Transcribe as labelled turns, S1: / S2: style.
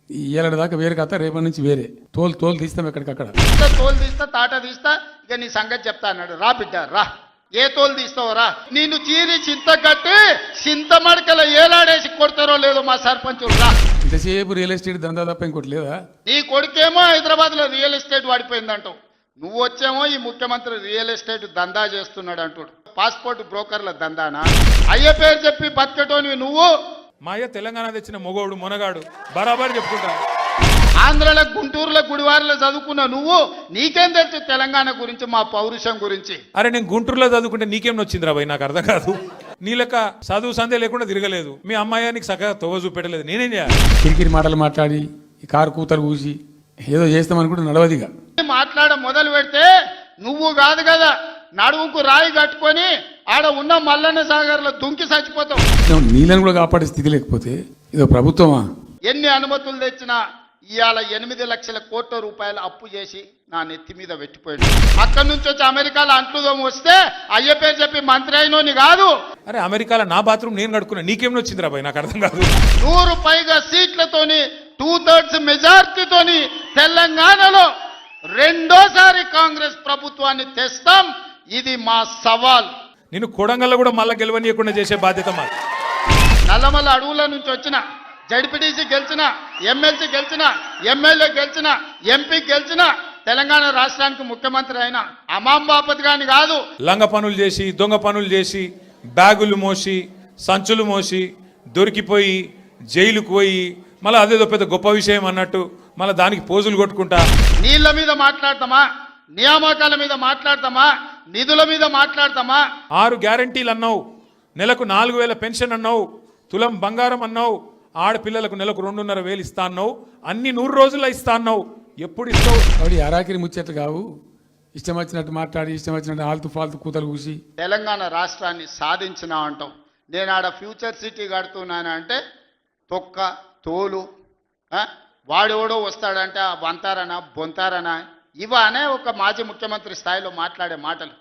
S1: ఏళ్ళ దాకా వేరే కథ, రేపటి నుంచి వేరే. తోలు తీస్తాం ఎక్కడికక్కడ.
S2: తోలు తీస్తా, తాట తీస్తా, ఇక నీ సంగతి చెప్తా అన్నాడు. రా బిడ్డ రా, ఏ తోలు తీస్తావో రా. నిన్ను చీరి చింత కట్టి చింత మడకల ఏలాడేసి కొడతారో లేదో మా సర్పంచులు రా.
S1: ఇంతసేపు రియల్ ఎస్టేట్ దందా తప్ప ఇంకోటి లేదా?
S2: నీ కొడుకేమో హైదరాబాద్ లో రియల్ ఎస్టేట్ వాడిపోయిందంటావు, నువ్వు వచ్చేమో ఈ ముఖ్యమంత్రి రియల్ ఎస్టేట్ దందా చేస్తున్నాడు అంటాడు. పాస్పోర్ట్ బ్రోకర్ల దందానా? అయ్య పేరు చెప్పి బతికటోనివి నువ్వు.
S3: మా అయ్య తెలంగాణ తెచ్చిన మొగోడు మొనగాడు బరాబర్ చెప్పుకుంటా.
S2: ఆంధ్రలో గుంటూరులో గుడివారిలో చదువుకున్న నువ్వు, నీకేం తెలుసు తెలంగాణ గురించి, మా పౌరుషం గురించి?
S3: అరే నేను గుంటూరులో చదువుకుంటే నీకేం నొచ్చిందిరా భయ్, నాకు అర్థం కాదు. నీ లెక్క చదువు సందే లేకుండా తిరగలేదు. మీ అమ్మాయి నీకు చక్కగా తొవ్వ చూపెట్టలేదు, నేనేం చేయాలి?
S1: కిరికిరి మాటలు మాట్లాడి ఈ కారు కూతలు కూసి ఏదో చేస్తామనుకుంటే నడవదిగా.
S2: మాట్లాడ మొదలు పెడితే నువ్వు కాదు కదా, నడువుకు రాయి కట్టుకొని ఆడ ఉన్న మల్లన్న సాగర్లో దుంకి చచ్చిపోతావు.
S1: నీళ్ళని కూడా కాపాడే స్థితి లేకపోతే ఇదో ప్రభుత్వమా?
S2: ఎన్ని అనుమతులు తెచ్చినా ఇవాళ 8 లక్షల కోట్ల రూపాయలు అప్పు చేసి నా నెత్తి మీద పెట్టిపోయాడు. అక్కడి నుంచి వచ్చి అమెరికాలో అంట్లుదోమ వస్తే అయ్య పేరు చెప్పి మంత్రి అయినోని కాదు.
S3: అరే అమెరికాలో నా బాత్రూమ్ నేను కడుక్కున్నా, నీకేం నొచ్చిందిరా భయ్, నాకు అర్థం కాదు.
S2: 100 పైగా సీట్లతోని 2/3 మెజార్టీతోని తెలంగాణలో రెండోసారి కాంగ్రెస్ ప్రభుత్వాన్ని తెస్తాం. ఇది మా సవాల్.
S3: నేను కొడంగల్లో కూడా మళ్ళా గెలవనీయకుండా చేసే బాధ్యత మాది.
S2: నల్లమల్ల అడవుల నుంచి వచ్చిన జడ్పీటీసీ గెలిచిన, ఎమ్మెల్సీ గెలిచిన, ఎమ్మెల్యే గెలిచిన, ఎంపీ గెలిచిన, తెలంగాణ రాష్ట్రానికి ముఖ్యమంత్రి అయిన అమాం బాపత్ గాని కాదు.
S3: లంగ పనులు చేసి, దొంగ పనులు చేసి, బ్యాగులు మోసి, సంచులు మోసి, దొరికిపోయి జైలుకు పోయి మళ్ళీ అదేదో పెద్ద గొప్ప విషయం అన్నట్టు మళ్ళీ దానికి పోజులు కొట్టుకుంటా.
S2: నీళ్ల మీద మాట్లాడతామా, నియామకాల మీద మాట్లాడతామా, నిధుల మీద మాట్లాడతామా?
S3: 6 గ్యారంటీలు అన్నావు, నెలకు 4,000 పెన్షన్ అన్నావు, తులం బంగారం అన్నావు, ఆడపిల్లలకు నెలకు 2,500 ఇస్తా అన్నావు, అన్ని 100 రోజుల్లో ఇస్తా అన్నావు. ఎప్పుడు ఇస్తావు?
S1: కాబట్టి అరాకిరి ముచ్చట్లు కావు. ఇష్టం వచ్చినట్టు మాట్లాడి, ఇష్టం వచ్చినట్టు ఆల్తు ఫాల్తు కూతలు కూసి
S2: తెలంగాణ రాష్ట్రాన్ని సాధించినా అంటాం. నేను ఆడ ఫ్యూచర్ సిటీ కడుతున్నాను అంటే తొక్క తోలు, వాడెవడో వస్తాడంటే ఆ వంతారనా బొంతారనా, ఇవనే ఒక మాజీ ముఖ్యమంత్రి స్థాయిలో మాట్లాడే మాటలు.